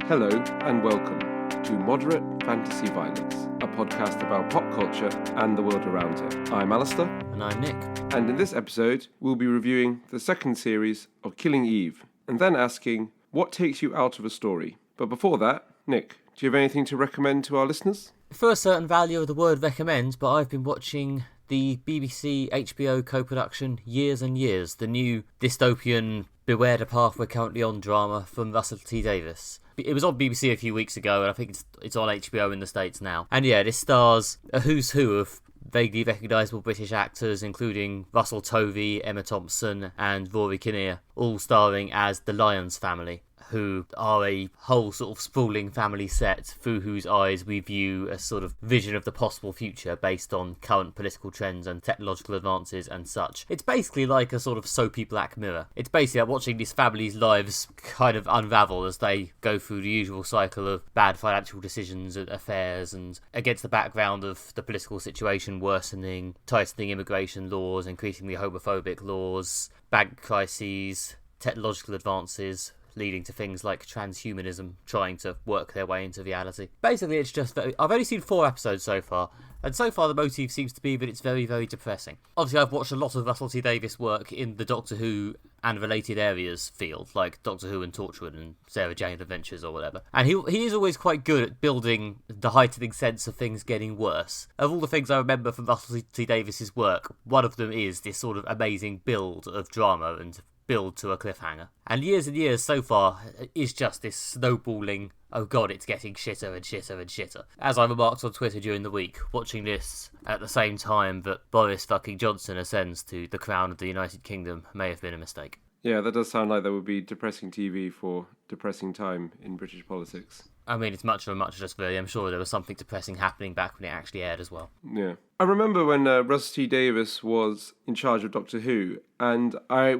Hello and welcome to Moderate Fantasy Violence, a podcast about pop culture and the world around it. I'm Alistair. And I'm Nick. And in this episode, we'll be reviewing the second series of Killing Eve, and then asking, what takes you out of a story? But before that, Nick, do you have anything to recommend to our listeners? For a certain value of the word recommend, but I've been watching the BBC HBO co-production Years and Years, the new dystopian Beware the Path We're Currently On drama from Russell T Davies. It was on BBC a few weeks ago, and I think it's on HBO in the States now. And yeah, this stars a who's who of vaguely recognisable British actors, including Russell Tovey, Emma Thompson, and Rory Kinnear, all starring as the Lyons family, who are a whole sort of sprawling family set through whose eyes we view a sort of vision of the possible future based on current political trends and technological advances and such. It's basically like a sort of soapy Black Mirror. It's basically like watching these families' lives kind of unravel as they go through the usual cycle of bad financial decisions and affairs, and against the background of the political situation worsening, tightening immigration laws, increasingly homophobic laws, bank crises, technological advances, leading to things like transhumanism trying to work their way into reality. Basically, it's just I've only seen 4 episodes so far, and so far the motif seems to be that it's very, very depressing. Obviously, I've watched a lot of Russell T Davies work in the Doctor Who and related areas field, like Doctor Who and Torchwood and Sarah Jane Adventures or whatever. And he is always quite good at building the heightening sense of things getting worse. Of all the things I remember from Russell T Davies' work, one of them is this sort of amazing build of drama and build to a cliffhanger. And Years so far is just this snowballing, oh god, it's getting shitter and shitter and shitter. As I remarked on Twitter during the week, watching this at the same time that Boris fucking Johnson ascends to the crown of the United Kingdom may have been a mistake. Yeah, that does sound like there would be depressing TV for depressing time in British politics. I mean, it's much of a muchness, really. I'm sure there was something depressing happening back when it actually aired as well. Yeah. I remember when Russell T Davies was in charge of Doctor Who, and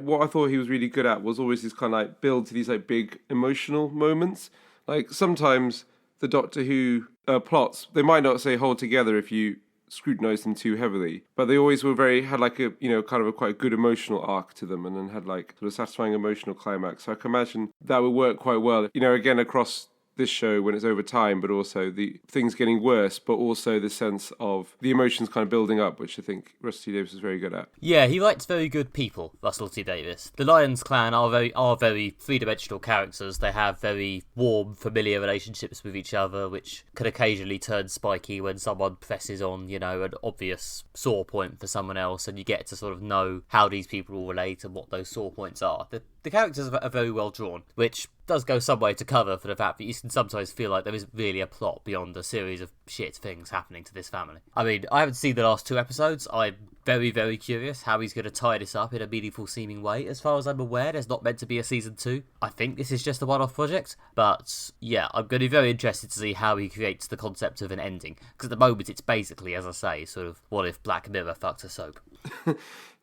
what I thought he was really good at was always this kind of like build to these like big emotional moments. Like sometimes the Doctor Who plots, they might not say hold together if you scrutinise them too heavily, but they always had like a, kind of a quite good emotional arc to them, and then had like sort of satisfying emotional climax. So I can imagine that would work quite well, again across this show when it's over time, but also the things getting worse, but also the sense of the emotions kind of building up, which I think Russell T Davies is very good at. Yeah, he writes very good people, Russell T Davies. The Lyons clan are very three-dimensional characters. They have very warm, familiar relationships with each other, which can occasionally turn spiky when someone presses on, an obvious sore point for someone else, and you get to sort of know how these people all relate and what those sore points are. The characters are very well drawn, which does go some way to cover for the fact that you can sometimes feel like there isn't really a plot beyond a series of shit things happening to this family. I mean, I haven't seen the last 2 episodes. I'm very, very curious how he's going to tie this up in a meaningful seeming way. As far as I'm aware, there's not meant to be a season 2. I think this is just a one-off project, but yeah, I'm going to be very interested to see how he creates the concept of an ending, because at the moment it's basically, as I say, sort of what if Black Mirror fucked a soap.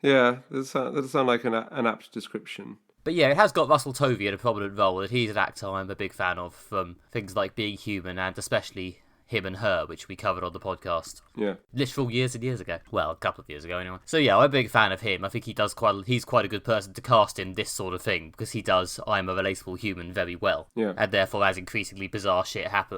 Yeah, that does sound like an apt description. But yeah, it has got Russell Tovey in a prominent role, and he's an actor I'm a big fan of from things like Being Human and especially Him and Her, which we covered on the podcast. Yeah. Literal years and years ago. Well, a couple of years ago anyway. So yeah, I'm a big fan of him. I think he's quite a good person to cast in this sort of thing, because he does I'm a Relatable Human very well. Yeah. And therefore, as increasingly bizarre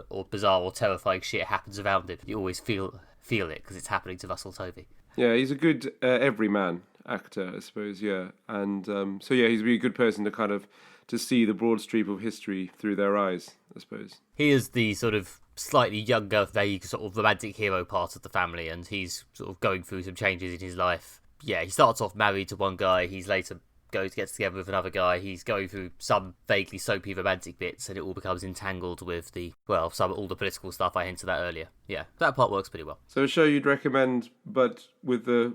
or terrifying shit happens around him, you always feel it, because it's happening to Russell Tovey. Yeah, he's a good everyman actor, I suppose, yeah. And so yeah, he's a really good person to kind of to see the broad sweep of history through their eyes, I suppose. He is the sort of slightly younger, vague sort of romantic hero part of the family, and he's sort of going through some changes in his life. Yeah, he starts off married to one guy, he's later gets together with another guy, he's going through some vaguely soapy romantic bits, and it all becomes entangled with all the political stuff I hinted at earlier. Yeah, that part works pretty well. So a show you'd recommend, but with the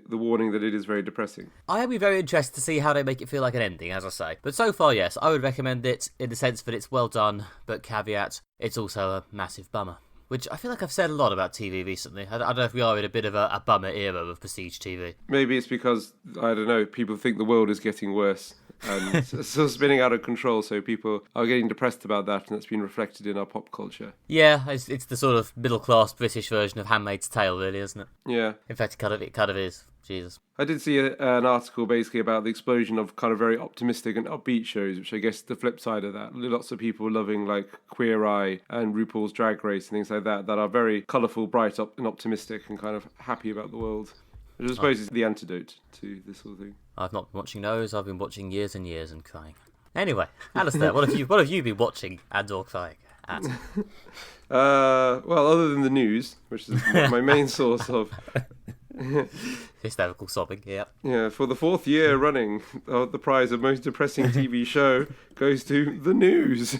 warning that it is very depressing. I would be very interested to see how they make it feel like an ending, as I say. But so far, yes, I would recommend it in the sense that it's well done, but caveat, it's also a massive bummer. Which I feel like I've said a lot about TV recently. I don't know if we are in a bit of a bummer era of prestige TV. Maybe it's because, I don't know, people think the world is getting worse and it's still spinning out of control, so people are getting depressed about that, and that's been reflected in our pop culture. Yeah, it's the sort of middle-class British version of Handmaid's Tale, really, isn't it? Yeah. In fact, it kind of is. Jesus. I did see an article basically about the explosion of kind of very optimistic and upbeat shows, which I guess is the flip side of that. Lots of people loving like Queer Eye and RuPaul's Drag Race and things like that are very colourful, bright, and optimistic and kind of happy about the world. Which I suppose is the antidote to this sort of thing. I've not been watching those. I've been watching Years and Years and crying. Anyway, Alistair, what have you been watching and/or crying at? Well, other than the news, which is my main source of Hysterical sobbing, yeah. Yeah, for the 4th year running, the prize of most depressing TV show goes to the news.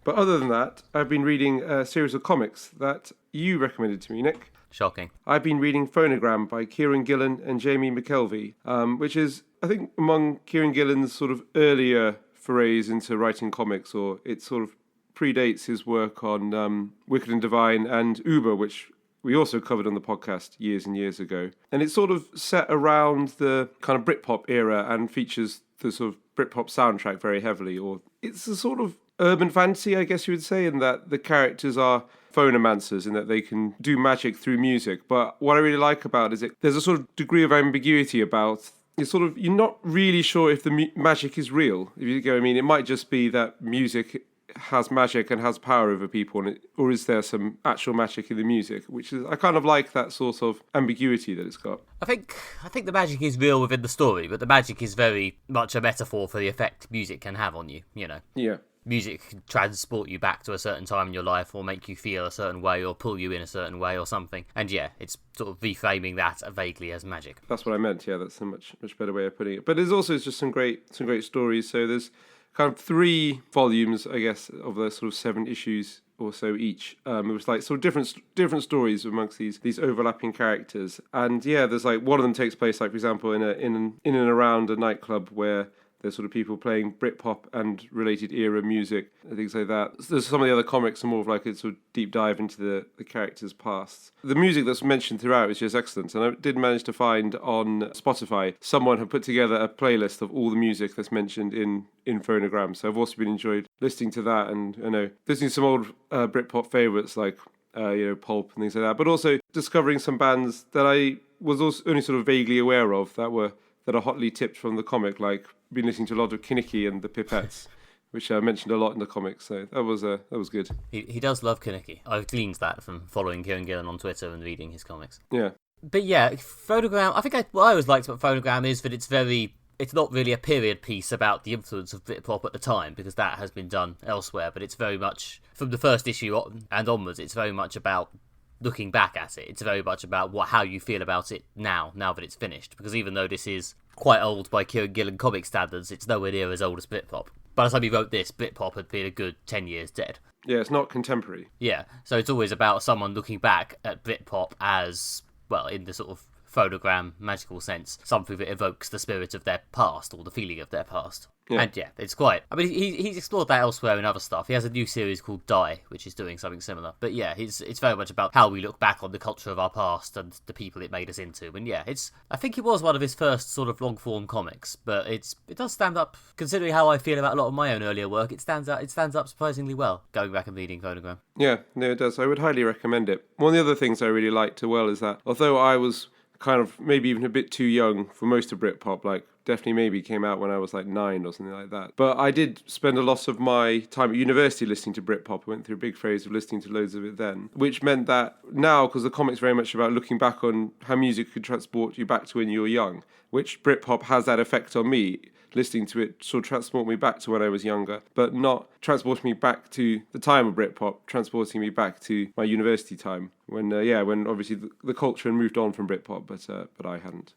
But other than that, I've been reading a series of comics that you recommended to me, Nick. Shocking. I've been reading Phonogram by Kieran Gillen and Jamie McKelvey, which is, I think, among Kieran Gillen's sort of earlier forays into writing comics, or it sort of predates his work on Wicked and Divine and Uber, which we also covered on the podcast years and years ago. And it's sort of set around the kind of Britpop era and features the sort of Britpop soundtrack very heavily, or it's a sort of urban fantasy, I guess you would say, in that the characters are phonomancers and that they can do magic through music. But what I really like about it is there's a sort of degree of ambiguity about it's sort of, you're not really sure if the magic is real, if you get what I mean. It might just be that music has magic and has power over people, or is there some actual magic in the music, which is, I kind of like that sort of ambiguity that it's got. I think the magic is real within the story, but the magic is very much a metaphor for the effect music can have on you, you know. Yeah. Music can transport you back to a certain time in your life, or make you feel a certain way, or pull you in a certain way, or something. And yeah, it's sort of reframing that vaguely as magic. That's what I meant. Yeah, that's a much better way of putting it. But there's also just some great stories. So there's kind of 3 volumes, I guess, of the sort of 7 issues or so each. It was like sort of different stories amongst these overlapping characters. And yeah, there's like one of them takes place, like for example, in and around a nightclub where there's sort of people playing Britpop and related era music and things like that. So there's some of the other comics are more of like a sort of deep dive into the characters' pasts. The music that's mentioned throughout is just excellent. And I did manage to find on Spotify, someone had put together a playlist of all the music that's mentioned in Phonogram. So I've also been enjoyed listening to that and, you know, listening to some old Britpop favourites like, Pulp and things like that. But also discovering some bands that I was also only sort of vaguely aware of that are hotly tipped from the comic, like been listening to a lot of Kinnicky and the Pipettes, which I mentioned a lot in the comics, so that was good. He does love Kinnicky. I've gleaned that from following Kieran Gillen on Twitter and reading his comics. Yeah. But yeah, Phonogram, I think what I always liked about Phonogram is that it's not really a period piece about the influence of Britpop at the time, because that has been done elsewhere, but it's very much, from the first issue and onwards, it's very much about looking back at it. It's very much about how you feel about it now that it's finished. Because even though this is quite old by Kieran Gillen comic standards, it's nowhere near as old as Britpop. By the time he wrote this, Britpop had been a good 10 years dead. Yeah, it's not contemporary. Yeah, so it's always about someone looking back at Britpop as, well, in the sort of Phonogram magical sense, something that evokes the spirit of their past, or the feeling of their past. Yeah. And yeah, it's quite... I mean, he's explored that elsewhere in other stuff. He has a new series called Die, which is doing something similar. But yeah, it's very much about how we look back on the culture of our past and the people it made us into. And yeah, I think it was one of his first sort of long-form comics, but it does stand up, considering how I feel about a lot of my own earlier work, it stands up surprisingly well, going back and reading Phonogram. Yeah, no, it does. I would highly recommend it. One of the other things I really liked as well is that, although I was kind of maybe even a bit too young for most of Britpop, like definitely maybe came out when I was like 9 or something like that. But I did spend a lot of my time at university listening to Britpop. I went through a big phase of listening to loads of it then, which meant that now, because the comic's very much about looking back on how music could transport you back to when you were young, which Britpop has that effect on me. Listening to it sort of transport me back to when I was younger, but not transporting me back to the time of Britpop, transporting me back to my university time when obviously the culture had moved on from Britpop, but I hadn't.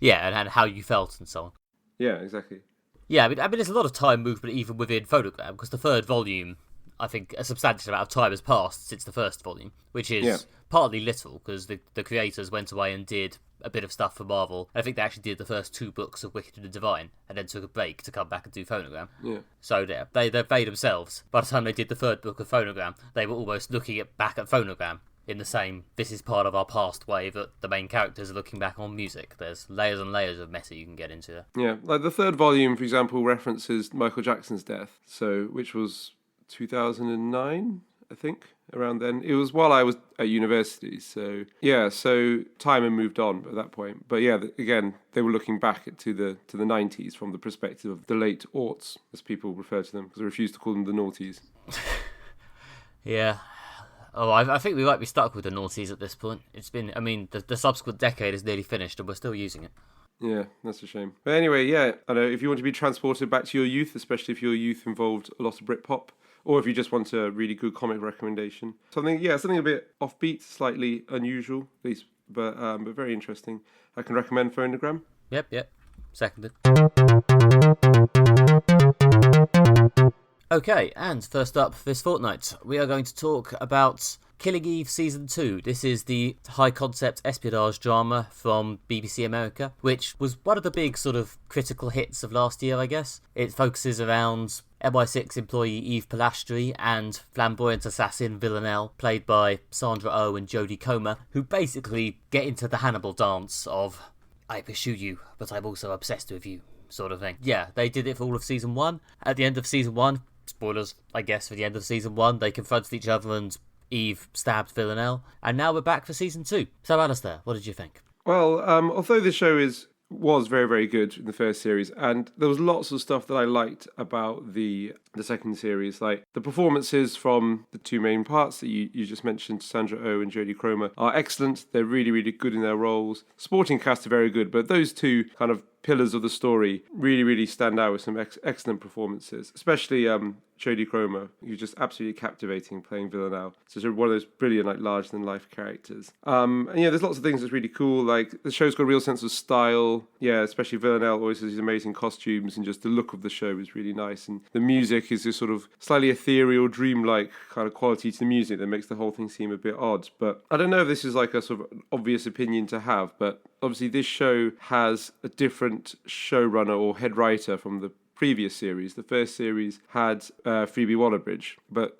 Yeah, and how you felt and so on. Yeah, exactly. Yeah, I mean, there's a lot of time movement even within Phonogram, because the third volume, I think a substantial amount of time has passed since the first volume, which is partly literal, because the creators went away and did a bit of stuff for Marvel. I think they actually did the first 2 books of Wicked and Divine, and then took a break to come back and do Phonogram. Yeah. So they themselves, by the time they did the 3rd book of Phonogram, they were almost looking back at Phonogram in the same, this is part of our past way that the main characters are looking back on music. There's layers and layers of meta you can get into there. Yeah, like the 3rd volume, for example, references Michael Jackson's death, which was 2009. I think, around then. It was while I was at university, so time had moved on at that point. But yeah, again, they were looking back to the 90s from the perspective of the late aughts, as people refer to them, because I refuse to call them the noughties. Yeah. Oh, I think we might be stuck with the noughties at this point. It's been, the subsequent decade is nearly finished and we're still using it. Yeah, that's a shame. But anyway, yeah, I know if you want to be transported back to your youth, especially if your youth involved a lot of Britpop, or if you just want a really good comic recommendation, something a bit offbeat, slightly unusual, at least, but very interesting. I can recommend Phonogram. Yep. Seconded. Okay, and first up this fortnight, we are going to talk about Killing Eve Season 2. This is the high-concept espionage drama from BBC America, which was one of the big sort of critical hits of last year, I guess. It focuses around MI6 employee Eve Pilastri and flamboyant assassin Villanelle, played by Sandra Oh and Jodie Comer, who basically get into the Hannibal dance of, I pursue you, but I'm also obsessed with you, sort of thing. Yeah, they did it for all of Season 1. At the end of Season 1, spoilers, I guess, for the end of Season 1, they confronted each other and Eve stabbed Villanelle, and now we're back for Season 2. So, Alistair, what did you think? Well, although the show was very, very good in the first series, and there was lots of stuff that I liked about the second series, like the performances from the two main parts that you just mentioned, Sandra Oh and Jodie Comer, are excellent. They're really, really good in their roles. Supporting cast are very good, but those two kind of pillars of the story really, really stand out with some excellent performances, especially Jodie Comer, who's just absolutely captivating playing Villanelle. So one of those brilliant, like, larger-than-life characters. And yeah, there's lots of things that's really cool. Like, the show's got a real sense of style. Yeah, especially Villanelle always has these amazing costumes, and just the look of the show is really nice. And the music is this sort of slightly ethereal, dreamlike kind of quality to the music that makes the whole thing seem a bit odd. But I don't know if this is like a sort of obvious opinion to have, but obviously this show has a different showrunner or head writer from the previous series. The first series had Phoebe Waller-Bridge, but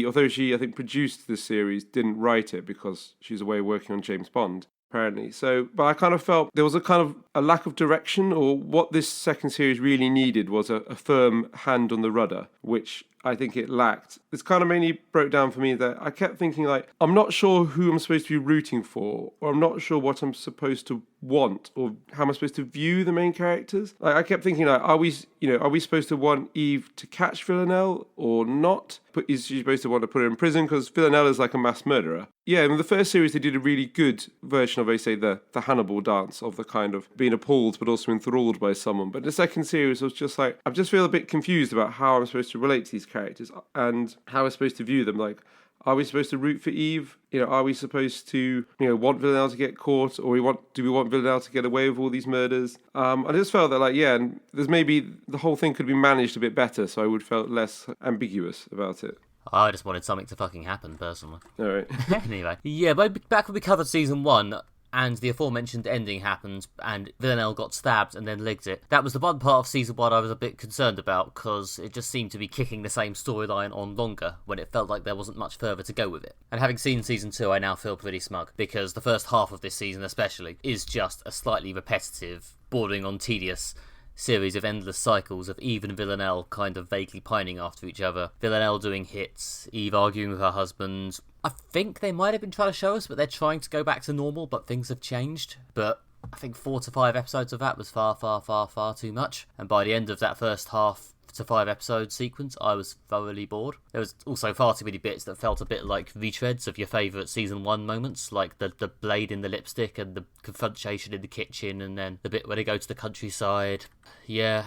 although she I think produced this series, didn't write it because she was away working on James Bond, apparently. So, but I kind of felt there was a kind of a lack of direction, or what this second series really needed was a firm hand on the rudder, which I think it lacked. This kind of mainly broke down for me that I kept thinking, like, I'm not sure who I'm supposed to be rooting for, or I'm not sure what I'm supposed to want, or how am I supposed to view the main characters. Like, I kept thinking, like, are we supposed to want Eve to catch Villanelle or not? Is she supposed to want to put her in prison because Villanelle is like a mass murderer? Yeah, in the first series they did a really good version of, say, the Hannibal dance, of the kind of being appalled but also enthralled by someone. But in the second series I was just like, I just feel a bit confused about how I'm supposed to relate to these characters and how I'm supposed to view them. Like, are we supposed to root for Eve? Are we supposed to, want Villanelle to get caught, or do we want Villanelle to get away with all these murders? I just felt that, and there's maybe the whole thing could be managed a bit better, so I would felt less ambiguous about it. I just wanted something to fucking happen, personally. All right. Anyway, yeah, but back when we covered Season 1, and the aforementioned ending happened, and Villanelle got stabbed and then legged it. That was the one part of Season 1 I was a bit concerned about, because it just seemed to be kicking the same storyline on longer, when it felt like there wasn't much further to go with it. And having seen Season 2, I now feel pretty smug, because the first half of this season especially is just a slightly repetitive, bordering on tedious series of endless cycles of Eve and Villanelle kind of vaguely pining after each other. Villanelle doing hits, Eve arguing with her husband. I think they might have been trying to show us, but they're trying to go back to normal, but things have changed. But I think 4 to 5 episodes of that was far, far, far, far too much. And by the end of that first half to 5 episode sequence, I was thoroughly bored. There was also far too many bits that felt a bit like retreads of your favourite Season 1 moments, like the blade in the lipstick and the confrontation in the kitchen, and then the bit where they go to the countryside. Yeah.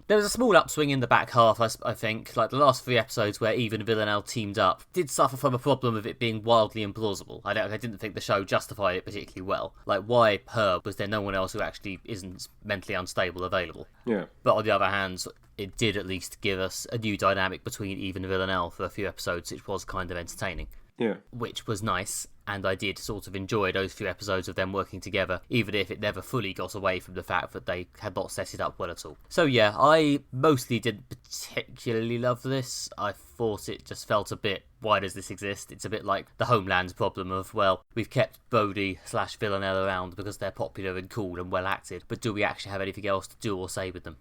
There was a small upswing in the back half, I think. Like, the last 3 episodes where Eve and Villanelle teamed up did suffer from a problem of it being wildly implausible. I didn't think the show justified it particularly well. Like, why her? Was there no one else who actually isn't mentally unstable available? Yeah. But on the other hand, it did at least give us a new dynamic between Eve and Villanelle for a few episodes, which was kind of entertaining. Yeah. Which was nice, and I did sort of enjoy those few episodes of them working together, even if it never fully got away from the fact that they had not set it up well at all. So yeah, I mostly didn't particularly love this. I thought it just felt a bit, why does this exist? It's a bit like the Homeland Problem of, well, we've kept Bodhi/Villanelle around because they're popular and cool and well acted, but do we actually have anything else to do or say with them?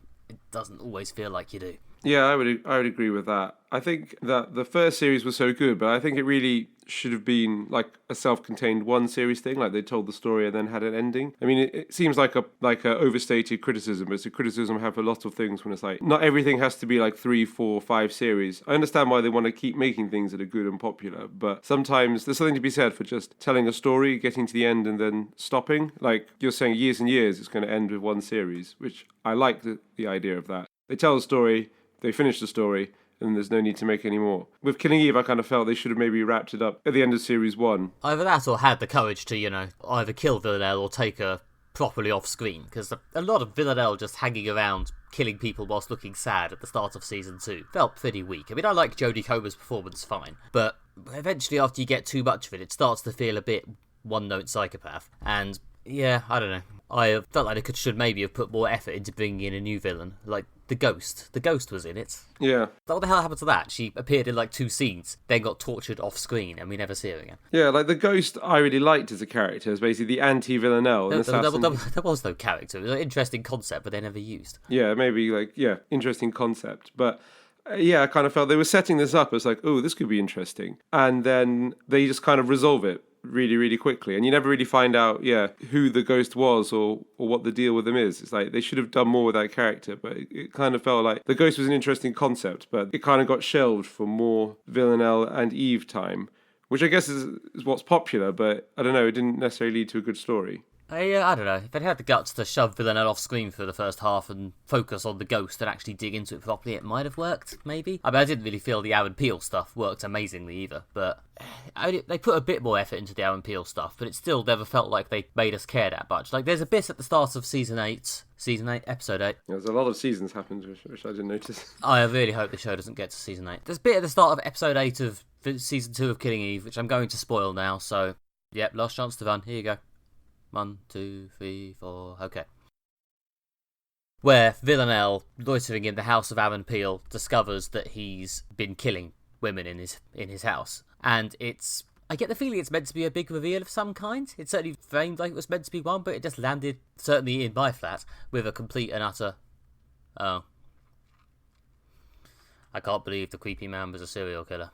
doesn't always feel like you do. Yeah, I would agree with that. I think that the first series was so good, but I think it really should have been like a self-contained one series thing, like they told the story and then had an ending. I mean, it seems like a overstated criticism, but it's a criticism I have for a lot of things when it's like not everything has to be like 3, 4, 5 series. I understand why they want to keep making things that are good and popular, but sometimes there's something to be said for just telling a story, getting to the end, and then stopping. Like you're saying, years and years, it's going to end with one series, which I like the idea of that. They tell a story. They finish the story, and there's no need to make any more. With Killing Eve, I kind of felt they should have maybe wrapped it up at the end of series 1. Either that or had the courage to, either kill Villanelle or take her properly off screen, because a lot of Villanelle just hanging around killing people whilst looking sad at the start of season 2 felt pretty weak. I mean, I like Jodie Comer's performance fine, but eventually after you get too much of it, it starts to feel a bit one-note psychopath, and yeah, I don't know. I felt like they should maybe have put more effort into bringing in a new villain, like the Ghost. The Ghost was in it. Yeah. What the hell happened to that? She appeared in like 2 scenes, then got tortured off screen, and we never see her again. Yeah, like the Ghost I really liked as a character, as basically the anti-Villanelle. There was no character. It was an interesting concept, but they never used. Yeah, maybe interesting concept. But I kind of felt they were setting this up as like, oh, this could be interesting. And then they just kind of resolve it really, really quickly. And you never really find out, who the Ghost was or what the deal with them is. It's like they should have done more with that character, but it kind of felt like the Ghost was an interesting concept, but it kind of got shelved for more Villanelle and Eve time, which I guess is what's popular, but I don't know, it didn't necessarily lead to a good story. I don't know. If they'd had the guts to shove Villanelle off screen for the first half and focus on the Ghost and actually dig into it properly, it might have worked, maybe. I mean, I didn't really feel the Aaron Peel stuff worked amazingly either, but they put a bit more effort into the Aaron Peel stuff, but it still never felt like they made us care that much. Like, there's a bit at the start of Season 8, Episode 8. There's a lot of seasons happened, which I didn't notice. I really hope the show doesn't get to Season 8. There's a bit at the start of Episode 8 of Season 2 of Killing Eve, which I'm going to spoil now, so, yep, last chance to run. Here you go. 1, 2, 3, 4, okay. Where Villanelle, loitering in the house of Aaron Peel, discovers that he's been killing women in his house. And I get the feeling it's meant to be a big reveal of some kind. It certainly framed like it was meant to be one, but it just landed, certainly in my flat, with a complete and utter, oh. I can't believe the creepy man was a serial killer.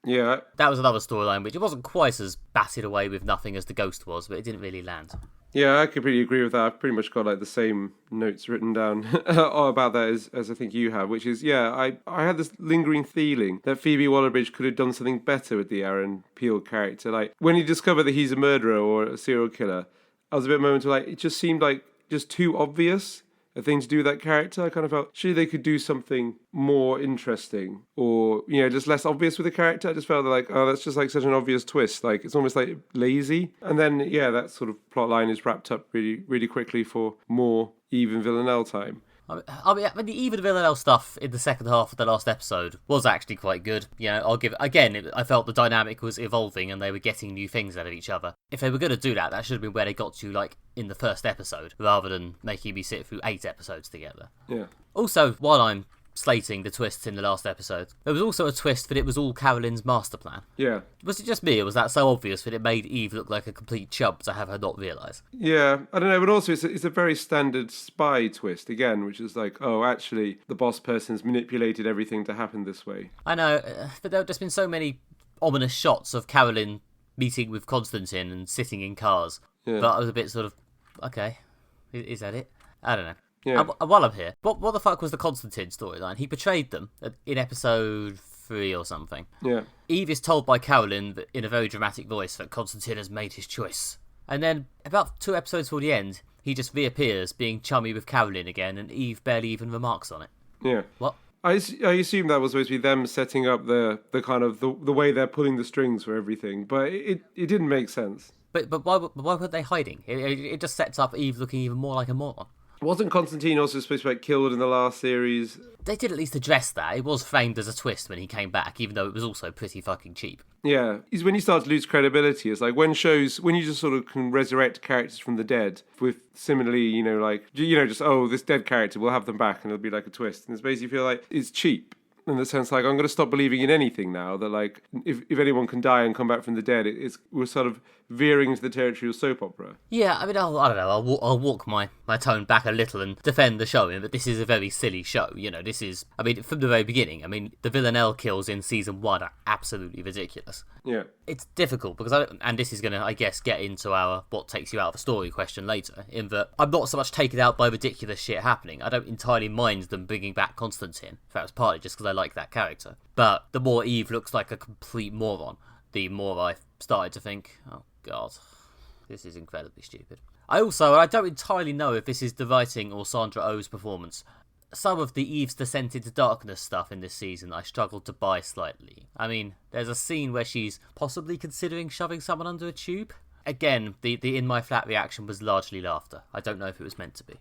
Yeah. That was another storyline, which it wasn't quite as batted away with nothing as the Ghost was, but it didn't really land. Yeah, I completely agree with that. I've pretty much got like the same notes written down about that as I think you have, which is, I had this lingering feeling that Phoebe Waller-Bridge could have done something better with the Aaron Peel character. Like, when you discover that he's a murderer or a serial killer, I was a bit moment like, it just seemed like just too obvious a thing to do with that character. I kind of felt, surely they could do something more interesting or, just less obvious with the character. I just felt like, oh, that's just like such an obvious twist. Like, it's almost like lazy. And then, that sort of plot line is wrapped up really, really quickly for more Eve and Villanelle time. I mean, the Eve and Villanelle stuff in the second half of the last episode was actually quite good. I'll give it, again, I felt the dynamic was evolving and they were getting new things out of each other. If they were going to do that, that should have been where they got to, like, in the first episode, rather than making me sit through 8 episodes together. Yeah. Also, while I'm slating the twists in the last episode, there was also a twist that it was all Carolyn's master plan. Yeah. Was it just me, or was that so obvious that it made Eve look like a complete chub to have her not realise? Yeah, I don't know, but also it's a very standard spy twist, again, which is like, oh, actually, the boss person's manipulated everything to happen this way. I know, but there have just been so many ominous shots of Carolyn meeting with Constantine and sitting in cars, but I was a bit sort of, okay, is that it? I don't know. Yeah. And while I'm here, what the fuck was the Constantine storyline? He betrayed them in episode 3 or something. Yeah. Eve is told by Carolyn that, in a very dramatic voice, that Constantine has made his choice. And then, about 2 episodes before the end, he just reappears, being chummy with Carolyn again, and Eve barely even remarks on it. Yeah. What? I assume that was supposed to be them setting up the kind of the way they're pulling the strings for everything, but it didn't make sense. But why were they hiding? It just sets up Eve looking even more like a moron. Wasn't Constantine also supposed to be killed in the last series? They did at least address that. It was framed as a twist when he came back, even though it was also pretty fucking cheap. Yeah, it's when you start to lose credibility. It's like when you just sort of can resurrect characters from the dead with similarly, just, oh, this dead character, we'll have them back and it'll be like a twist. And it's basically feel like it's cheap. In the sense, like, I'm going to stop believing in anything now. That, like, if anyone can die and come back from the dead, we're sort of veering into the territory of soap opera. Yeah, I mean, I don't know. I'll walk my tone back a little and defend the show in that this is a very silly show. You know, this is, I mean, from the very beginning. I mean, the Villanelle kills in season 1 are absolutely ridiculous. Yeah. It's difficult because and this is going to, I guess, get into our what takes you out of a story question later, in that I'm not so much taken out by ridiculous shit happening. I don't entirely mind them bringing back Constantine. That was partly just because I like that character. But the more Eve looks like a complete moron, the more I started to think, oh god, this is incredibly stupid. I don't entirely know if this is the writing or Sandra Oh's performance. Some of the Eve's descent into darkness stuff in this season I struggled to buy slightly. I mean, there's a scene where she's possibly considering shoving someone under a tube. Again, the in my flat reaction was largely laughter. I don't know if it was meant to be.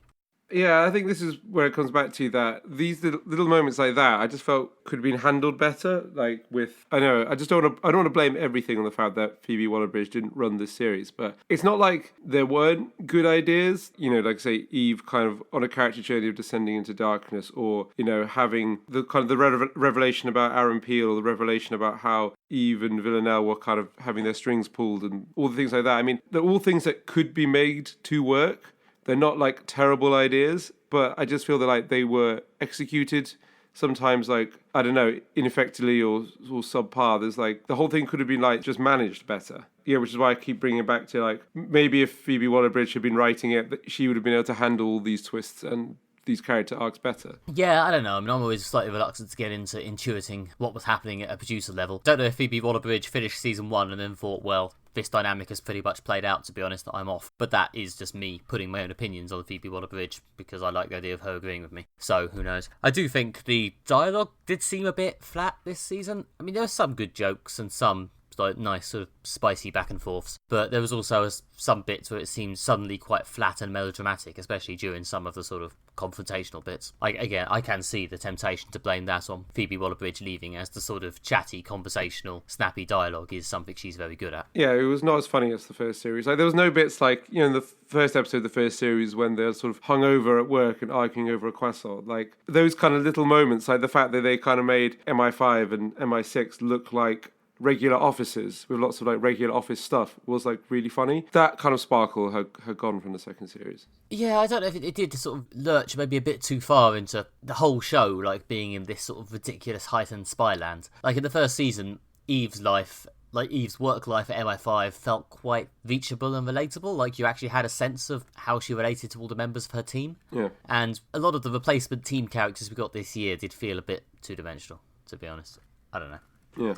Yeah, I think this is where it comes back to that these little moments like that, I just felt could have been handled better. Like with, I know, I don't want to blame everything on the fact that Phoebe Waller-Bridge didn't run this series, but it's not like there weren't good ideas. You know, like say Eve kind of on a character journey of descending into darkness, or you know having the kind of the revelation about Aaron Peel, or the revelation about how Eve and Villanelle were kind of having their strings pulled, and all the things like that. I mean, they're all things that could be made to work. They're not like terrible ideas, but I just feel that like they were executed sometimes like, I don't know, ineffectively or subpar. There's like, the whole thing could have been like just managed better. Yeah, which is why I keep bringing it back to like, maybe if Phoebe Waller-Bridge had been writing it, she would have been able to handle all these twists and these character arcs better. Yeah, I don't know. I mean, I'm always slightly reluctant to get into intuiting what was happening at a producer level. Don't know if Phoebe Waller-Bridge finished season 1 and then thought, well, this dynamic has pretty much played out, to be honest, I'm off. But that is just me putting my own opinions on Phoebe Waller-Bridge because I like the idea of her agreeing with me. So, who knows? I do think the dialogue did seem a bit flat this season. I mean, there were some good jokes and some like nice sort of spicy back and forths, but there was also some bits where it seemed suddenly quite flat and melodramatic, especially during some of the sort of confrontational bits. I can see the temptation to blame that on Phoebe Waller-Bridge leaving, as the sort of chatty, conversational, snappy dialogue is something she's very good at. Yeah, it was not as funny as the first series. Like there was no bits like, you know, in the first episode of the first series when they're sort of hungover at work and arguing over a croissant. Like those kind of little moments, like the fact that they kind of made MI5 and MI6 look like regular offices with lots of like regular office stuff was like really funny. That kind of sparkle had gone from the second series. Yeah, I don't know if it did sort of lurch maybe a bit too far into the whole show, like being in this sort of ridiculous heightened spy land. Like in the first season, Eve's life, like Eve's work life at MI5 felt quite reachable and relatable. Like you actually had a sense of how she related to all the members of her team. Yeah. And a lot of the replacement team characters we got this year did feel a bit two-dimensional, to be honest. I don't know. Yeah.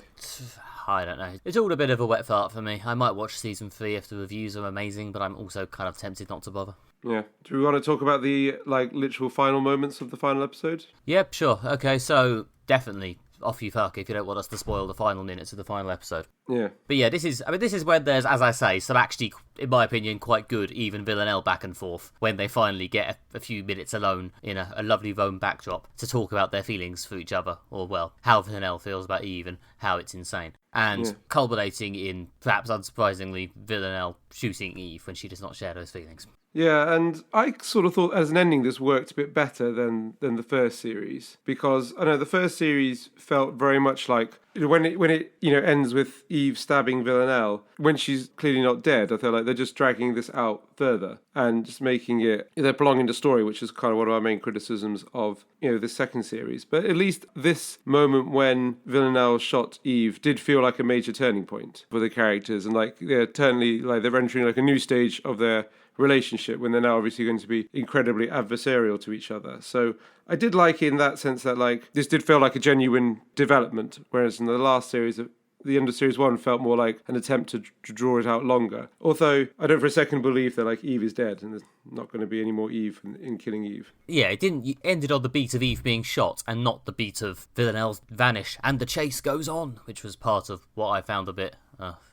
I don't know. It's all a bit of a wet fart for me. I might watch season 3 if the reviews are amazing, but I'm also kind of tempted not to bother. Yeah. Do we want to talk about the like literal final moments of the final episode? Yep, sure. Okay, so definitely off you fuck if you don't want us to spoil the final minutes of the final episode. Yeah. But yeah, this is when there's, as I say, some actually, in my opinion, quite good even Villanelle back and forth when they finally get a few minutes alone in a lovely Rome backdrop to talk about their feelings for each other, or well, how Villanelle feels about Eve and how it's insane. And culminating in, perhaps unsurprisingly, Villanelle shooting Eve when she does not share those feelings. Yeah, and I sort of thought as an ending this worked a bit better than the first series, because I know the first series felt very much like, you know, when it you know ends with Eve stabbing Villanelle when she's clearly not dead. I feel like they're just dragging this out further and just making it, they're prolonging the story, which is kind of one of our main criticisms of, you know, this second series. But at least this moment when Villanelle shot Eve did feel like a major turning point for the characters, and like they're entering like a new stage of their relationship when they're now obviously going to be incredibly adversarial to each other. So I did like it in that sense that like this did feel like a genuine development, whereas in the last series, the end of series 1 felt more like an attempt to draw it out longer. Although I don't for a second believe that like Eve is dead and there's not going to be any more Eve in killing Eve. Yeah, it ended on the beat of Eve being shot and not the beat of Villanelle's vanish and the chase goes on, which was part of what I found a bit,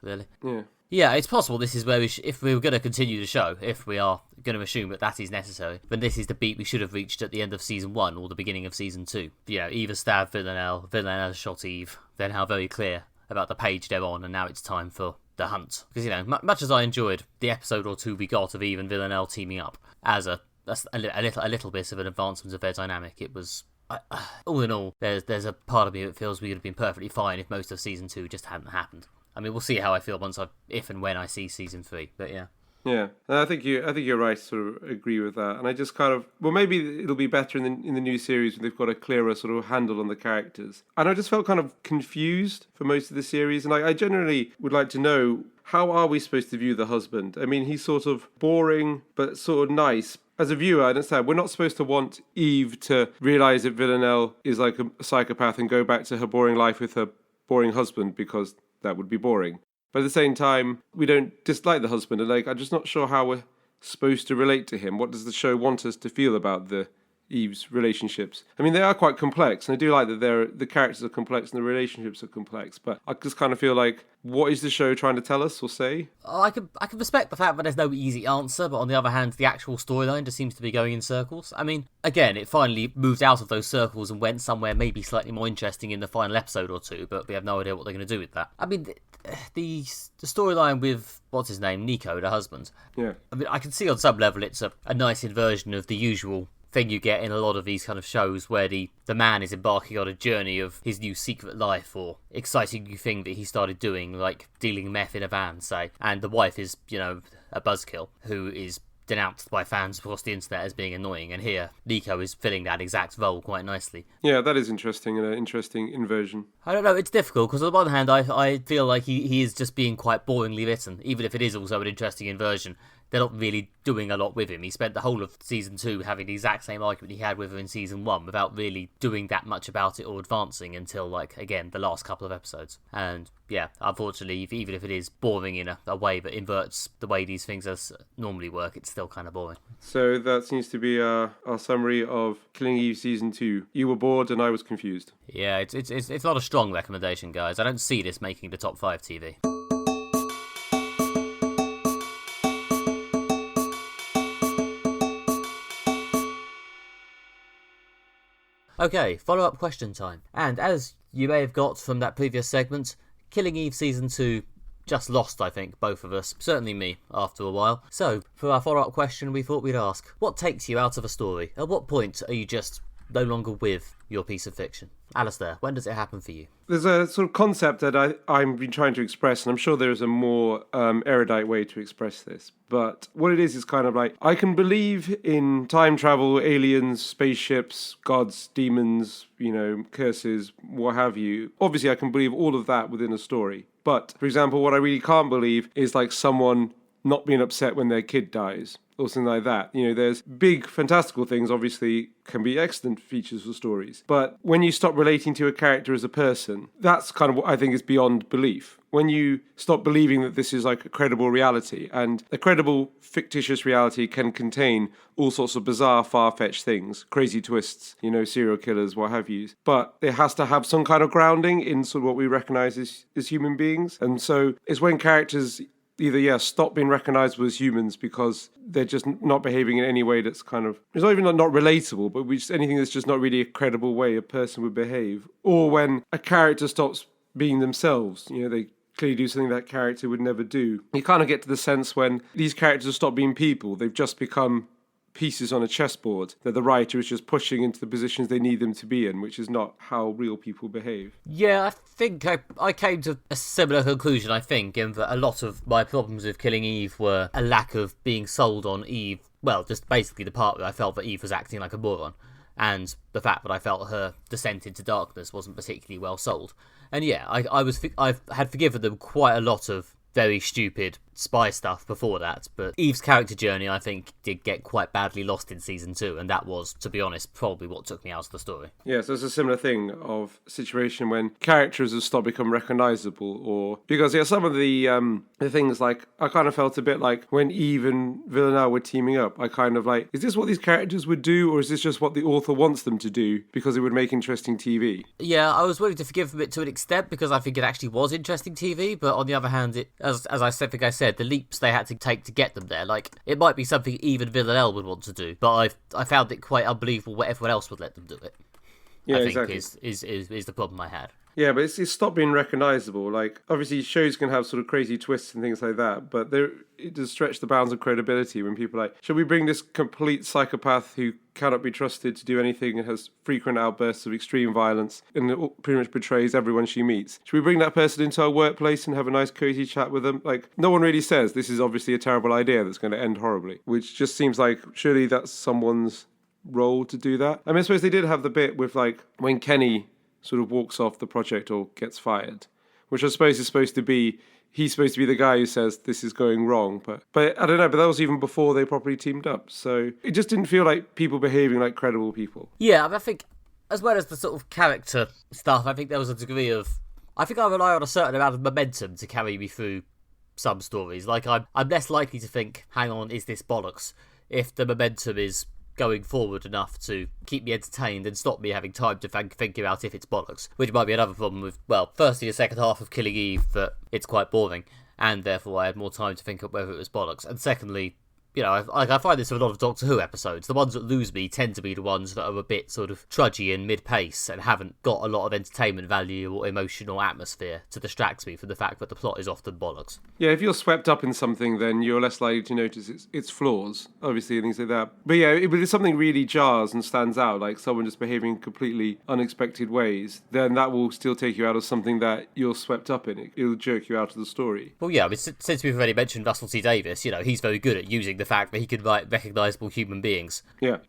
really? Yeah. Yeah, it's possible this is where if we were going to continue the show, if we are going to assume that is necessary, then this is the beat we should have reached at the end of season 1 or the beginning of season 2. You know, Eve stabbed Villanelle, Villanelle shot Eve, then how very clear about the page they're on, and now it's time for the hunt. Because, you know, much as I enjoyed the episode or two we got of Eve and Villanelle teaming up as a little bit of an advancement of their dynamic, it was... all in all, there's a part of me that feels we would have been perfectly fine if most of season 2 just hadn't happened. I mean, we'll see how I feel if and when I see season 3. But yeah. Yeah, I think you're right to sort of agree with that. And I just kind of, well, maybe it'll be better in the new series when they've got a clearer sort of handle on the characters. And I just felt kind of confused for most of the series. And I generally would like to know, how are we supposed to view the husband? I mean, he's sort of boring, but sort of nice. As a viewer, I understand we're not supposed to want Eve to realise that Villanelle is like a psychopath and go back to her boring life with her boring husband, because that would be boring. But at the same time, we don't dislike the husband. And I'm just not sure how we're supposed to relate to him. What does the show want us to feel about the Eve's relationships? I mean, they are quite complex, and I do like that the characters are complex and the relationships are complex. But I just kind of feel like, what is the show trying to tell us or say? Oh, I can respect the fact that there's no easy answer, but on the other hand, the actual storyline just seems to be going in circles. I mean, again, it finally moved out of those circles and went somewhere maybe slightly more interesting in the final episode or two, but we have no idea what they're going to do with that. I mean, the storyline with, what's his name, Nico, the husband. Yeah. I mean, I can see on some level it's a nice inversion of the usual thing you get in a lot of these kind of shows where the man is embarking on a journey of his new secret life or exciting new thing that he started doing, like dealing meth in a van, say, and the wife is, a buzzkill who is denounced by fans across the internet as being annoying, and here Nico is filling that exact role quite nicely. Yeah, that is interesting, and an interesting inversion. I don't know, it's difficult, because on the one hand I feel like he is just being quite boringly written, even if it is also an interesting inversion. They're not really doing a lot with him. He spent the whole of season 2 having the exact same argument he had with her in season 1 without really doing that much about it or advancing until, again, the last couple of episodes. And yeah, unfortunately, even if it is boring in a way that inverts the way these things normally work, it's still kind of boring. So that seems to be our summary of Killing Eve season 2. You were bored and I was confused. Yeah, it's not a strong recommendation, guys. I don't see this making the top 5 TV. Okay, follow-up question time. And as you may have got from that previous segment, Killing Eve Season 2 just lost, I think, both of us. Certainly me, after a while. So, for our follow-up question, we thought we'd ask, what takes you out of a story? At what point are you just no longer with your piece of fiction? Alistair, when does it happen for you? There's a sort of concept that I've been trying to express, and I'm sure there is a more erudite way to express this. But what it is kind of like, I can believe in time travel, aliens, spaceships, gods, demons, curses, what have you. Obviously, I can believe all of that within a story. But, for example, what I really can't believe is like someone not being upset when their kid dies, or something like that. There's big fantastical things, obviously, can be excellent features for stories. But when you stop relating to a character as a person, that's kind of what I think is beyond belief. When you stop believing that this is like a credible reality, and a credible fictitious reality can contain all sorts of bizarre, far-fetched things, crazy twists, serial killers, what have you. But it has to have some kind of grounding in sort of what we recognize as human beings. And so it's when characters either, stop being recognisable as humans because they're just not behaving in any way that's kind of, it's not even not relatable, but anything that's just not really a credible way a person would behave. Or when a character stops being themselves, they clearly do something that character would never do. You kind of get to the sense when these characters stop being people, they've just become pieces on a chessboard that the writer is just pushing into the positions they need them to be in, which is not how real people behave. Yeah, I think I came to a similar conclusion, I think, in that a lot of my problems with Killing Eve were a lack of being sold on Eve. Well, just basically the part where I felt that Eve was acting like a moron, and the fact that I felt her descent into darkness wasn't particularly well sold. And yeah, I had forgiven them quite a lot of very stupid spy stuff before that, but Eve's character journey, I think, did get quite badly lost in season 2, and that was, to be honest, probably what took me out of the story. Yeah, so it's a similar thing of situation when characters have stopped become recognisable, or because some of the things, like, I kind of felt a bit like when Eve and Villanelle were teaming up, I kind of like, is this what these characters would do, or is this just what the author wants them to do because it would make interesting TV? Yeah, I was willing to forgive them it to an extent because I think it actually was interesting TV, but on the other hand, as I think I said, the leaps they had to take to get them there, like, it might be something even Villanelle would want to do, but I found it quite unbelievable what everyone else would let them do it. Yeah, I think exactly. is the problem I had. Yeah, but it's stopped being recognisable. Like, obviously, shows can have sort of crazy twists and things like that, but it does stretch the bounds of credibility when people are like, should we bring this complete psychopath who cannot be trusted to do anything and has frequent outbursts of extreme violence and pretty much betrays everyone she meets? Should we bring that person into our workplace and have a nice cozy chat with them? Like, no one really says this is obviously a terrible idea that's going to end horribly, which just seems like surely that's someone's role to do that. I mean, I suppose they did have the bit with like when Kenny sort of walks off the project or gets fired, which I suppose is supposed to be, he's supposed to be the guy who says this is going wrong, but I don't know, but that was even before they properly teamed up, so it just didn't feel like people behaving like credible people. Yeah, I think as well as the sort of character stuff, I think there was a degree of, I think I rely on a certain amount of momentum to carry me through some stories. Like I'm less likely to think, hang on, is this bollocks, if the momentum is going forward enough to keep me entertained and stop me having time to think about if it's bollocks, which might be another problem with, well, firstly the second half of Killing Eve, that it's quite boring and therefore I had more time to think of whether it was bollocks, and secondly, you know, I find this with a lot of Doctor Who episodes. The ones that lose me tend to be the ones that are a bit sort of trudgy and mid-pace and haven't got a lot of entertainment value or emotional atmosphere to distract me from the fact that the plot is often bollocks. Yeah, if you're swept up in something, then you're less likely to notice its flaws, obviously, and things like that. But yeah, if something really jars and stands out, like someone just behaving in completely unexpected ways, then that will still take you out of something that you're swept up in. It'll jerk you out of the story. Well, yeah, I mean, since we've already mentioned Russell T Davies, you know, he's very good at using the fact that he can write recognisable human beings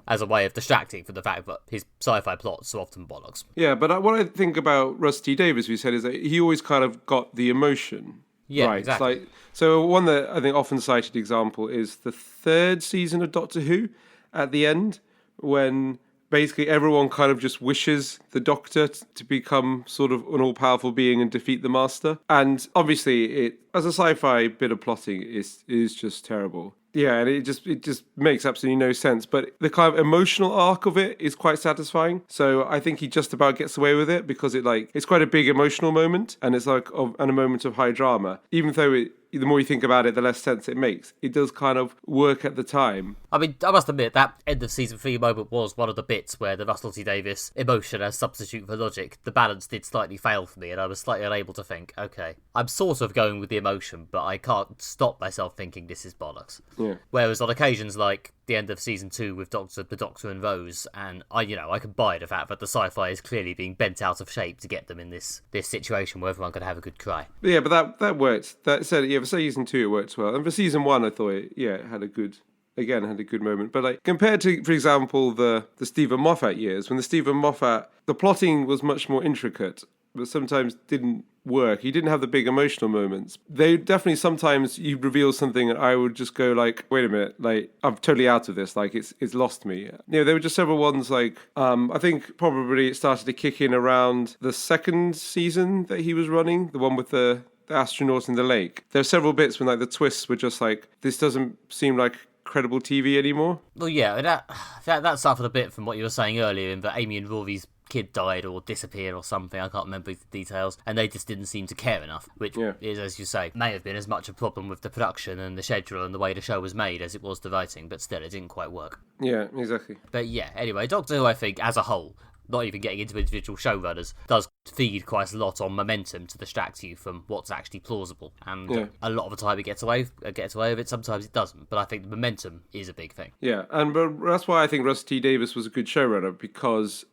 as a way of distracting from the fact that his sci-fi plots are often bollocks. Yeah, but what I think about Russell T Davies, we said, is that he always kind of got the emotion. Yeah, right. exactly. So one that I think often cited example is the third season of Doctor Who at the end, when basically everyone kind of just wishes the Doctor to become sort of an all-powerful being and defeat the Master. And obviously, it as a sci-fi bit of plotting is just terrible. Yeah, and it just makes absolutely no sense. But the kind of emotional arc of it is quite satisfying. So I think he just about gets away with it because it's quite a big emotional moment, and it's like a moment of high drama. Even though the more you think about it, the less sense it makes. It does kind of work at the time. I mean, I must admit, that end of season 3 moment was one of the bits where the Russell T Davies emotion as substitute for logic, the balance did slightly fail for me, and I was slightly unable to think, okay, I'm sort of going with the emotion, but I can't stop myself thinking this is bollocks. Yeah. Whereas on occasions like the end of season 2 with the Doctor and Rose, and I can buy the fact that the sci-fi is clearly being bent out of shape to get them in this situation where everyone can have a good cry. Yeah, but that worked. That said, yeah, for season 2 it worked well, and for season 1 I thought it had a good moment. But like compared to, for example, the Stephen Moffat years, when the Stephen Moffat, the plotting was much more intricate, but sometimes didn't work. He didn't have the big emotional moments. They definitely, sometimes you reveal something and I would just go like, wait a minute, like I'm totally out of this, like it's lost me. There were just several ones like I think probably it started to kick in around the second season that he was running, the one with the astronaut in the lake. There are several bits when like the twists were just like, this doesn't seem like credible TV anymore. Well, yeah, that suffered a bit from what you were saying earlier, in that Amy and Rory's kid died or disappeared or something, I can't remember the details, and they just didn't seem to care enough, which is, as you say, may have been as much a problem with the production and the schedule and the way the show was made as it was the writing, but still, it didn't quite work. Yeah, exactly. But yeah, anyway, Doctor Who, I think, as a whole, not even getting into individual showrunners, does feed quite a lot on momentum to distract you from what's actually plausible. And a lot of the time it gets away with it, sometimes it doesn't. But I think the momentum is a big thing. Yeah, and that's why I think Russell T Davies was a good showrunner, because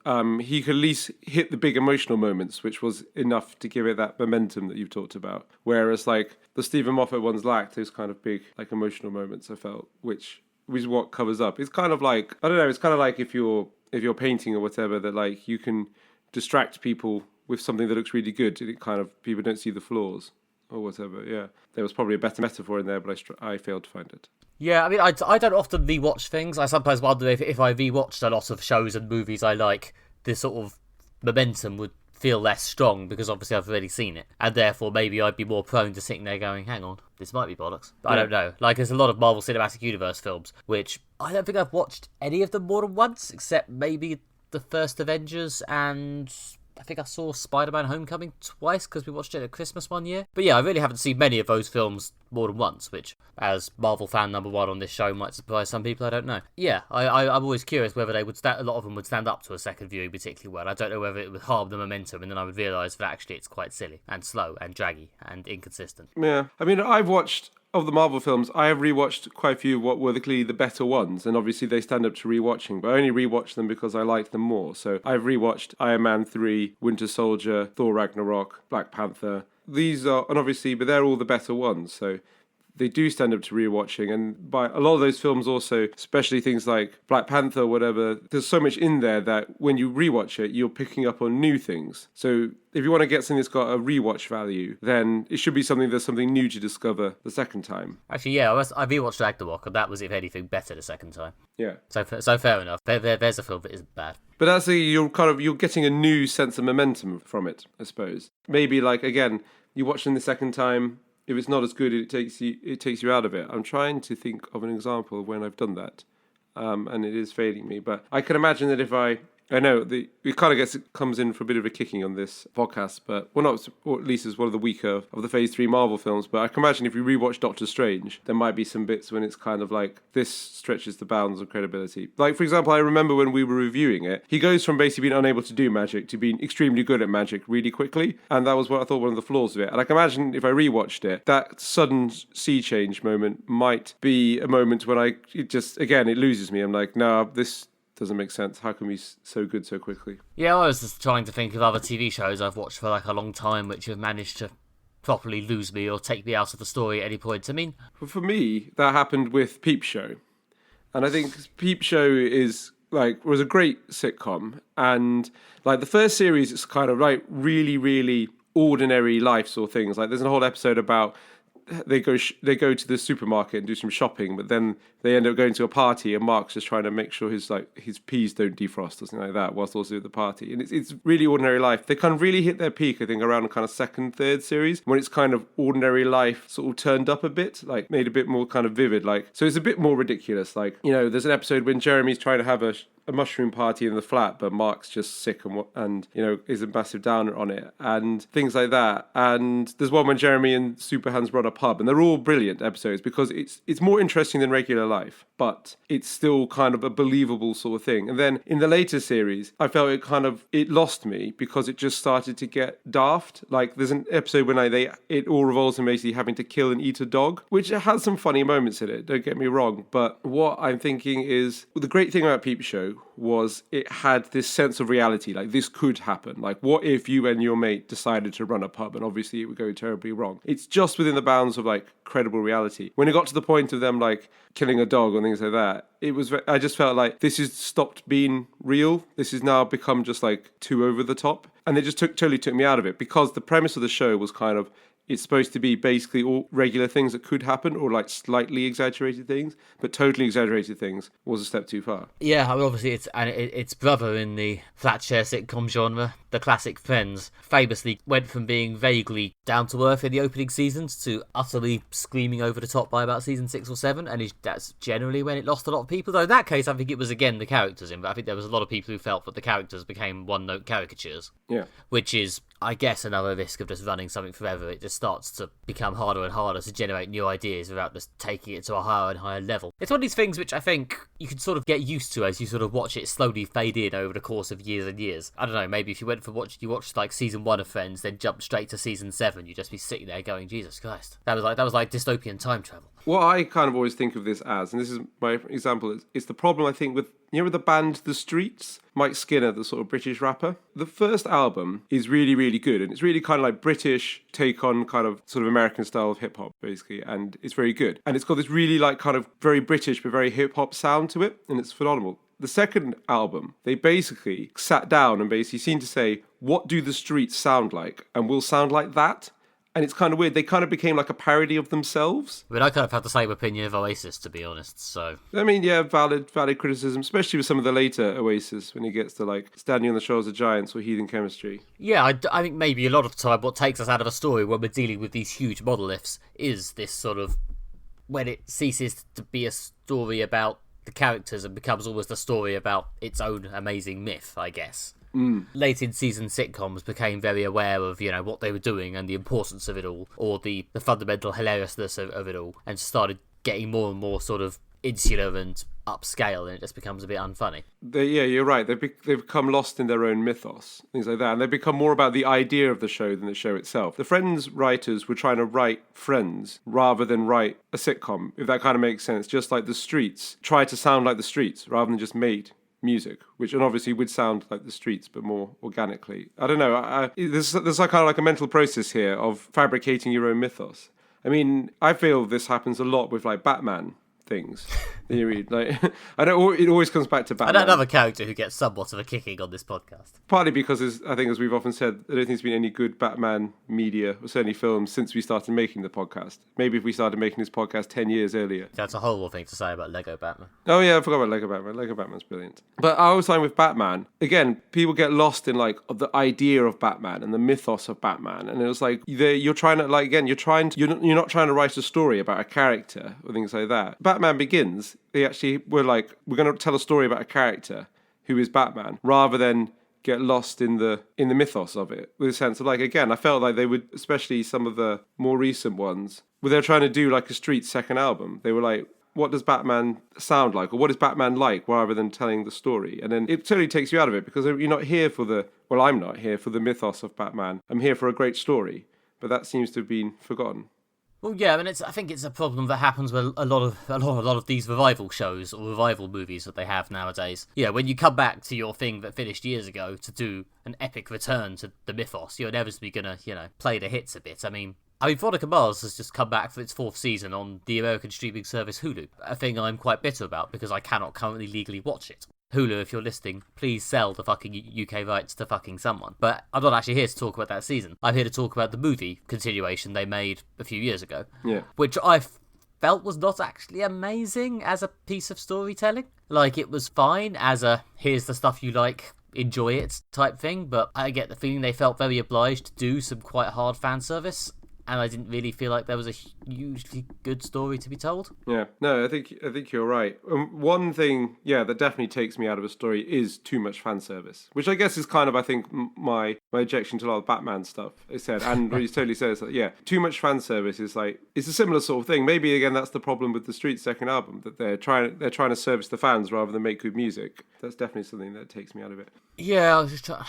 he could at least hit the big emotional moments, which was enough to give it that momentum that you've talked about. Whereas like the Stephen Moffat ones lacked those kind of big like emotional moments, I felt, which is what covers up. It's kind of like, I don't know, it's kind of like if you're painting or whatever, that like you can distract people with something that looks really good and it kind of, people don't see the flaws or whatever. Yeah, there was probably a better metaphor in there, but I failed to find it. Yeah, I mean, I don't often rewatch things. I sometimes wonder if I rewatched a lot of shows and movies I like, this sort of momentum would feel less strong, because obviously I've already seen it, and therefore maybe I'd be more prone to sitting there going, hang on, this might be bollocks. But I don't know. Like, there's a lot of Marvel Cinematic Universe films, which I don't think I've watched any of them more than once, except maybe the first Avengers and I think I saw Spider-Man Homecoming twice because we watched it at Christmas one year. But yeah, I really haven't seen many of those films more than once, which, as Marvel fan number one on this show, might surprise some people. I don't know. Yeah, I'm always curious whether a lot of them would stand up to a second viewing particularly well. I don't know whether it would harm the momentum, and then I would realise that actually it's quite silly and slow and draggy and inconsistent. Yeah, I mean, I've watched of the Marvel films. I have rewatched quite a few what were clearly the better ones, and obviously they stand up to rewatching. But I only rewatched them because I liked them more. So I've rewatched Iron Man 3, Winter Soldier, Thor Ragnarok, Black Panther. These are, and obviously, but they're all the better ones. So they do stand up to rewatching, and by a lot of those films also, especially things like Black Panther or whatever, there's so much in there that when you rewatch it, you're picking up on new things. So if you want to get something that's got a rewatch value, then it should be there's something new to discover the second time. Actually, yeah, I rewatched Ragnarok, and that was, if anything, better the second time. Yeah. So fair enough. There's a film that isn't bad. But that's you're getting a new sense of momentum from it, I suppose. Maybe like again, you watch them the second time. If it's not as good, it takes you out of it. I'm trying to think of an example of when I've done that, and it is failing me. But I can imagine that if I know it kind of comes in for a bit of a kicking on this podcast, but or at least it's one of the weaker of the Phase 3 Marvel films. But I can imagine if you rewatch Doctor Strange, there might be some bits when it's kind of like this stretches the bounds of credibility. Like for example, I remember when we were reviewing it, he goes from basically being unable to do magic to being extremely good at magic really quickly, and that was what I thought one of the flaws of it. And I can imagine if I rewatched it, that sudden sea change moment might be a moment when it loses me. I'm like, no, this doesn't make sense. How can we be so good so quickly? Yeah, I was just trying to think of other TV shows I've watched for like a long time which have managed to properly lose me or take me out of the story at any point. I mean, for me, that happened with Peep Show, and I think Peep Show was a great sitcom, and like the first series, it's kind of like really, really ordinary life sort of things. Like there's a whole episode about they go to the supermarket and do some shopping, but then they end up going to a party, and Mark's just trying to make sure his peas don't defrost or something like that, whilst also at the party. And it's really ordinary life. They kind of really hit their peak, I think, around the kind of second, third series, when it's kind of ordinary life sort of turned up a bit, like made a bit more kind of vivid. Like so, it's a bit more ridiculous. Like there's an episode when Jeremy's trying to have a mushroom party in the flat, but Mark's just sick and is a massive downer on it, and things like that. And there's one when Jeremy and Superhands run a pub, and they're all brilliant episodes because it's more interesting than regular life, but it's still kind of a believable sort of thing. And then in the later series, I felt it lost me because it just started to get daft. Like there's an episode when it all revolves in basically having to kill and eat a dog, which has some funny moments in it, don't get me wrong. But what I'm thinking is, the great thing about Peep Show was it had this sense of reality, like this could happen. Like what if you and your mate decided to run a pub, and obviously it would go terribly wrong. It's just within the bounds of like credible reality. When it got to the point of them like killing a dog and things like that, I just felt like this has stopped being real. This has now become just like too over the top, and it just totally took me out of it, because the premise of the show was kind of, it's supposed to be basically all regular things that could happen, or like slightly exaggerated things, but totally exaggerated things was a step too far. Yeah, I mean, obviously its brother in the flat share sitcom genre, the classic Friends, famously went from being vaguely down to earth in the opening seasons to utterly screaming over the top by about season 6 or 7, and that's generally when it lost a lot of people. Though in that case, I think it was again the characters but I think there was a lot of people who felt that the characters became one-note caricatures. Yeah. Which is, I guess, another risk of just running something forever. It just starts to become harder and harder to generate new ideas without just taking it to a higher and higher level. It's one of these things which I think you can sort of get used to as you sort of watch it slowly fade in over the course of years and years. I don't know, maybe if you watched like season 1 of Friends, then jumped straight to season 7, you'd just be sitting there going, Jesus Christ. That was like dystopian time travel. What I kind of always think of this as, and this is my example, it's the problem I think with the band The Streets, Mike Skinner, the sort of British rapper. The first album is really, really good, and it's really kind of like British take on kind of sort of American style of hip hop, basically, and it's very good. And it's got this really like kind of very British but very hip hop sound to it, and it's phenomenal. The second album, they basically sat down and basically seemed to say, what do the streets sound like? And we'll sound like that. And it's kind of weird. They kind of became like a parody of themselves. I mean, I kind of have the same opinion of Oasis, to be honest, so... I mean, yeah, valid criticism, especially with some of the later Oasis, when he gets to, like, Standing on the Shores of Giants or Heathen Chemistry. Yeah, I think maybe a lot of the time what takes us out of a story when we're dealing with these huge monoliths is this sort of... when it ceases to be a story about the characters and becomes almost a story about its own amazing myth, I guess. Late in season sitcoms became very aware of, what they were doing and the importance of it all, or the fundamental hilariousness of it all, and started getting more and more sort of insular and upscale, and it just becomes a bit unfunny. You're right. They've become lost in their own mythos, things like that, and they've become more about the idea of the show than the show itself. The Friends writers were trying to write Friends rather than write a sitcom, if that kind of makes sense. Just like the Streets tried to sound like the Streets rather than just made music, which obviously would sound like the Streets, but more organically. I don't know. There's like kind of like a mental process here of fabricating your own mythos. I mean, I feel this happens a lot with like Batman things that you read. Like, I don't. It always comes back to Batman. Another character who gets somewhat of a kicking on this podcast. Partly because, I think, as we've often said, I don't think there's been any good Batman media, or certainly films, since we started making the podcast. Maybe if we started making this podcast 10 years earlier. That's a horrible thing to say about Lego Batman. Oh yeah, I forgot about Lego Batman. Lego Batman's brilliant. But I was saying with Batman, again, people get lost in like the idea of Batman and the mythos of Batman, and it was like you're trying to like again, you're not trying to write a story about a character or things like that. Batman Begins, they actually were like, we're going to tell a story about a character who is Batman, rather than get lost in the mythos of it. With a sense of like, again, I felt like they would, especially some of the more recent ones, where they're trying to do like a Street's second album. They were like, what does Batman sound like, or what is Batman like, rather than telling the story. And then it totally takes you out of it, because you're not here for I'm not here for the mythos of Batman. I'm here for a great story. But that seems to have been forgotten. Well, yeah, I mean, I think it's a problem that happens with a lot of these revival shows or revival movies that they have nowadays. Yeah, when you come back to your thing that finished years ago to do an epic return to the mythos, you're inevitably gonna, play the hits a bit. I mean, Veronica Mars has just come back for its 4th season on the American streaming service Hulu, a thing I'm quite bitter about because I cannot currently legally watch it. Hulu, if you're listening, please sell the fucking UK rights to fucking someone. But I'm not actually here to talk about that season. I'm here to talk about the movie continuation they made a few years ago. Yeah. Which I felt was not actually amazing as a piece of storytelling. Like, it was fine as a, here's the stuff you like, enjoy it type thing. But I get the feeling they felt very obliged to do some quite hard fan service. And I didn't really feel like there was a hugely good story to be told. Yeah, no, I think you're right. One thing, that definitely takes me out of a story is too much fan service, which I guess is kind of, I think, my objection to a lot of Batman stuff. It said, and he totally says that, too much fan service is like, it's a similar sort of thing. Maybe again that's the problem with the Street's second album, that they're trying to service the fans rather than make good music. That's definitely something that takes me out of it. Yeah, I was just trying.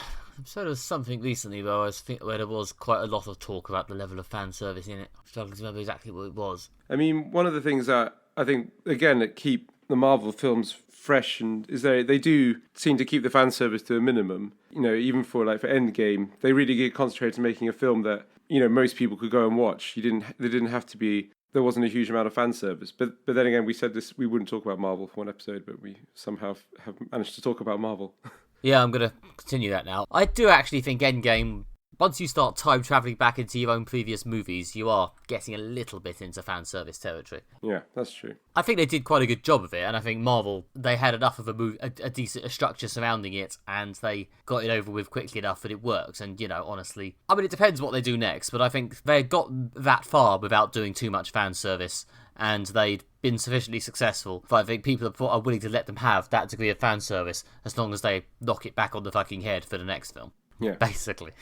So there was something recently where where there was quite a lot of talk about the level of fan service in it. I'm struggling to remember exactly what it was. I mean, one of the things that I think, again, that keep the Marvel films fresh and is they do seem to keep the fan service to a minimum. Even for Endgame, they really get concentrated on making a film that most people could go and watch. They didn't have to be. There wasn't a huge amount of fan service. But then again, we said this, we wouldn't talk about Marvel for one episode, but we somehow have managed to talk about Marvel. Yeah, I'm going to continue that now. I do actually think Endgame, once you start time travelling back into your own previous movies, you are getting a little bit into fan service territory. Yeah, that's true. I think they did quite a good job of it, and I think Marvel, they had enough of a decent structure surrounding it, and they got it over with quickly enough that it works. And, honestly, I mean, it depends what they do next, but I think they got that far without doing too much fan service, and they'd been sufficiently successful. But I think people are willing to let them have that degree of fan service as long as they knock it back on the fucking head for the next film. Yeah. Basically.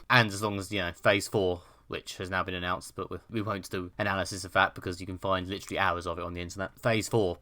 And as long as, Phase 4, which has now been announced, but we won't do analysis of that because you can find literally hours of it on the internet. Phase 4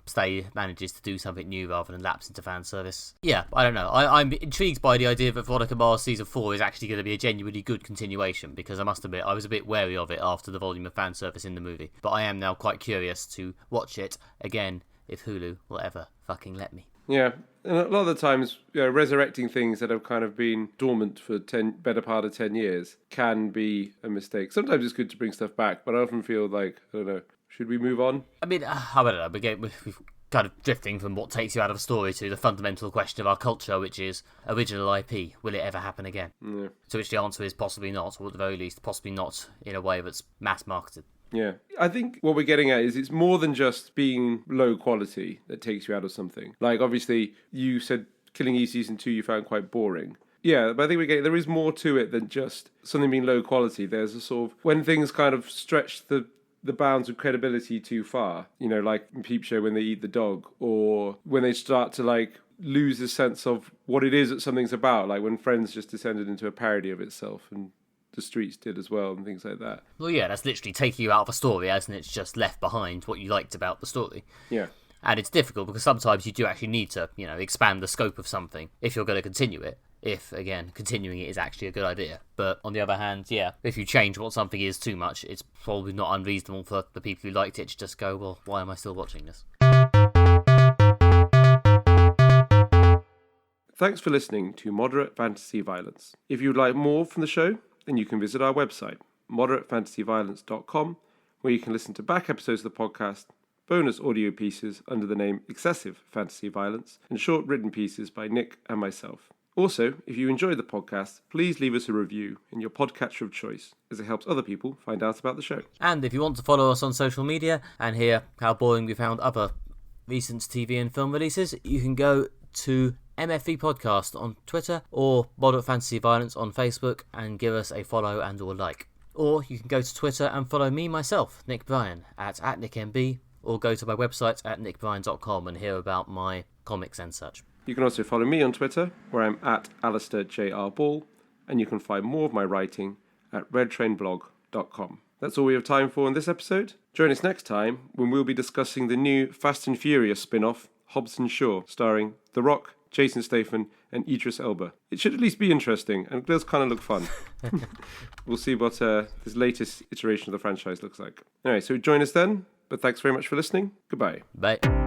manages to do something new rather than lapse into fan service. Yeah, I don't know. I'm intrigued by the idea that Veronica Mars Season 4 is actually going to be a genuinely good continuation, because I must admit, I was a bit wary of it after the volume of fan service in the movie. But I am now quite curious to watch it again if Hulu will ever fucking let me. Yeah, and a lot of the times, resurrecting things that have kind of been dormant for better part of 10 years can be a mistake. Sometimes it's good to bring stuff back, but I often feel like, I don't know, should we move on? I mean, I don't know, again, we've kind of drifting from what takes you out of a story to the fundamental question of our culture, which is original IP. Will it ever happen again? Yeah. To which the answer is possibly not, or at the very least, possibly not in a way that's mass marketed. Yeah. I think what we're getting at is it's more than just being low quality that takes you out of something. Like, obviously, you said Killing Eve Season 2 you found quite boring. Yeah, but I think there is more to it than just something being low quality. There's a sort of, when things kind of stretch the bounds of credibility too far, like in Peep Show when they eat the dog, or when they start to lose the sense of what it is that something's about, like when Friends just descended into a parody of itself, and The Streets did as well, and things like that. Well, yeah, that's literally taking you out of a story, hasn't it? It's just left behind what you liked about the story. Yeah. And it's difficult because sometimes you do actually need to, expand the scope of something if you're going to continue it. If, again, continuing it is actually a good idea. But on the other hand, yeah, if you change what something is too much, it's probably not unreasonable for the people who liked it to just go, well, why am I still watching this? Thanks for listening to Moderate Fantasy Violence. If you would like more from the show, then you can visit our website, moderatefantasyviolence.com, where you can listen to back episodes of the podcast, bonus audio pieces under the name Excessive Fantasy Violence, and short written pieces by Nick and myself. Also, if you enjoy the podcast, please leave us a review in your podcatcher of choice, as it helps other people find out about the show. And if you want to follow us on social media and hear how boring we found other recent TV and film releases, you can go to MFV Podcast on Twitter or Moderate Fantasy Violence on Facebook and give us a follow and or like. Or you can go to Twitter and follow me myself, Nick Bryan, at NickMB, or go to my website at nickbryan.com and hear about my comics and such. You can also follow me on Twitter, where I'm at Alistair J.R. Ball, and you can find more of my writing at redtrainblog.com. That's all we have time for in this episode. Join us next time when we'll be discussing the new Fast and Furious spin-off, Hobbs and Shaw, starring The Rock, Jason Statham, and Idris Elba. It should at least be interesting, and it does kind of look fun. We'll see what this latest iteration of the franchise looks like. Anyway, so join us then, but thanks very much for listening. Goodbye. Bye.